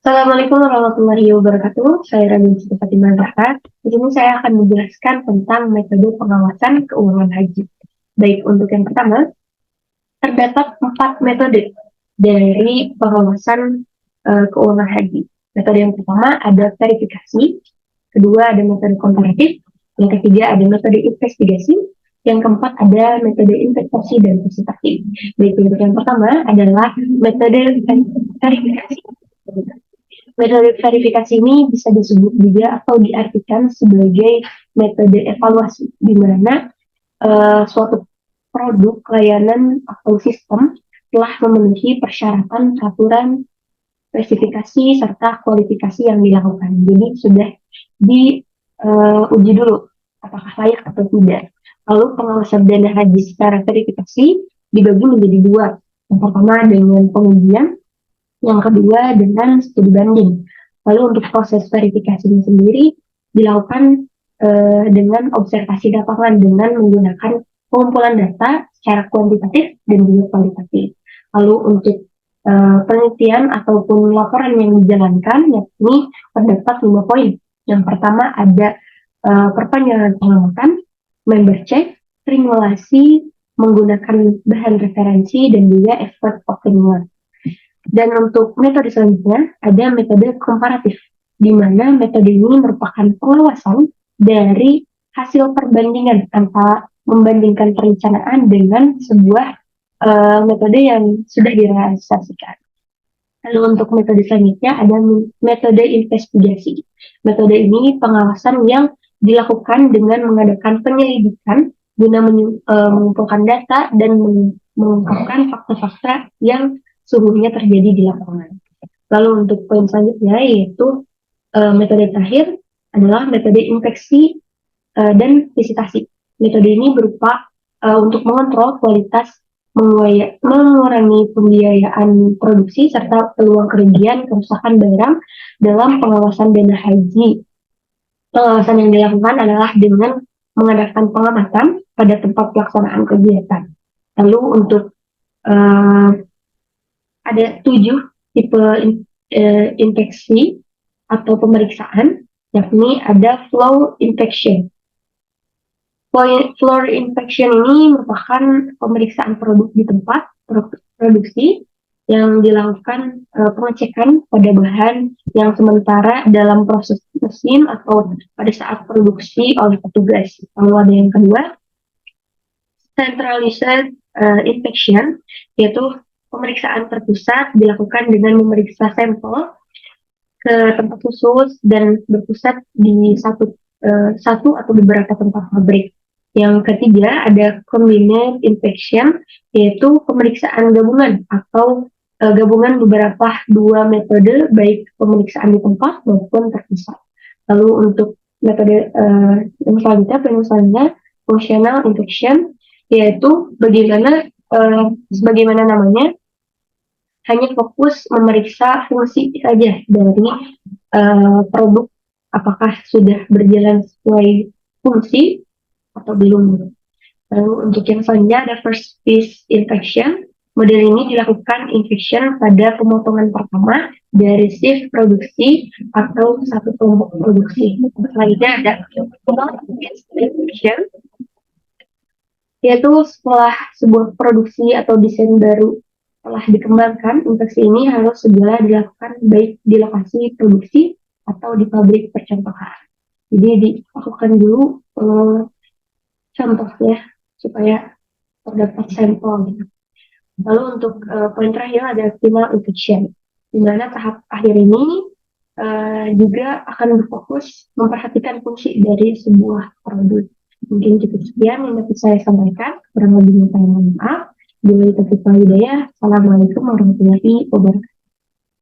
Assalamualaikum warahmatullahi wabarakatuh. Saya Radin Siti Fatimah Zahra. Di sini saya akan menjelaskan tentang metode pengawasan keuangan haji. Baik, untuk yang pertama, terdapat 4 metode dari pengawasan keuangan haji. Metode yang pertama ada verifikasi, kedua ada metode komparatif, yang ketiga ada metode investigasi, yang keempat ada metode investasi dan presentasi. Baik, untuk yang pertama adalah metode verifikasi. Metode verifikasi ini bisa disebut juga atau diartikan sebagai metode evaluasi, di mana suatu produk, layanan, atau sistem telah memenuhi persyaratan, peraturan, spesifikasi, serta kualifikasi yang dilakukan. Jadi sudah diuji dulu apakah layak atau tidak. Lalu pengawasan dana haji secara verifikasi dibagi menjadi dua. Yang pertama dengan pengujian, yang kedua dengan studi banding. Lalu untuk proses verifikasi ini sendiri dilakukan dengan observasi lapangan dengan menggunakan pengumpulan data secara kuantitatif dan juga kualitatif. Lalu untuk penelitian ataupun laporan yang dijalankan, yakni terdapat 5 poin. Yang pertama ada perpanjangan pengamatan, member check, simulasi, menggunakan bahan referensi, dan juga effort opinion. Dan untuk metode selanjutnya ada metode komparatif, di mana metode ini merupakan pengawasan dari hasil perbandingan antara membandingkan perencanaan dengan sebuah metode yang sudah direalisasikan. Lalu untuk metode selanjutnya ada metode investigasi. Metode ini pengawasan yang dilakukan dengan mengadakan penyelidikan guna mengumpulkan data dan mengungkapkan fakta-fakta yang sungguhnya terjadi di lapangan. Lalu untuk poin selanjutnya yaitu metode terakhir adalah metode infeksi dan visitasi. Metode ini berupa untuk mengontrol kualitas, mengurangi pembiayaan produksi serta peluang kerugian kerusakan barang dalam pengawasan dana haji. Pengawasan yang dilakukan adalah dengan mengadakan pengamatan pada tempat pelaksanaan kegiatan. Lalu untuk ada 7 tipe infeksi atau pemeriksaan, yakni ada flow infection. Floor inspection ini merupakan pemeriksaan produk di tempat produksi yang dilakukan pengecekan pada bahan yang sementara dalam proses mesin atau pada saat produksi oleh petugas. Lalu ada yang kedua, centralized inspection, yaitu pemeriksaan terpusat dilakukan dengan memeriksa sampel ke tempat khusus dan berpusat di satu atau beberapa tempat pabrik. Yang ketiga ada combined inspection, yaitu pemeriksaan gabungan atau gabungan beberapa dua metode, baik pemeriksaan di tempat maupun terpusat. Lalu untuk metode yang selanjutnya functional inspection, yaitu sebagaimana namanya, hanya fokus memeriksa fungsi saja dari produk, apakah sudah berjalan sesuai fungsi atau belum. Lalu untuk yang selanjutnya ada first piece inspection. Model ini dilakukan inspection pada pemotongan pertama dari shift produksi atau satu kelompok produksi. Selanjutnya ada inspection, yaitu setelah sebuah produksi atau desain baru telah dikembangkan, inspeksi ini harus segera dilakukan baik di lokasi produksi atau di pabrik percontohan. Jadi dilakukan dulu contohnya supaya terdapat sampel. Lalu untuk poin terakhir ada final inspection, di mana tahap akhir ini juga akan berfokus memperhatikan fungsi dari sebuah produk. Mungkin cukup sekian yang dapat saya sampaikan. Kurang lebihnya saya mohon maaf. Bila itu hidayah. Assalamualaikum warahmatullahi wabarakatuh.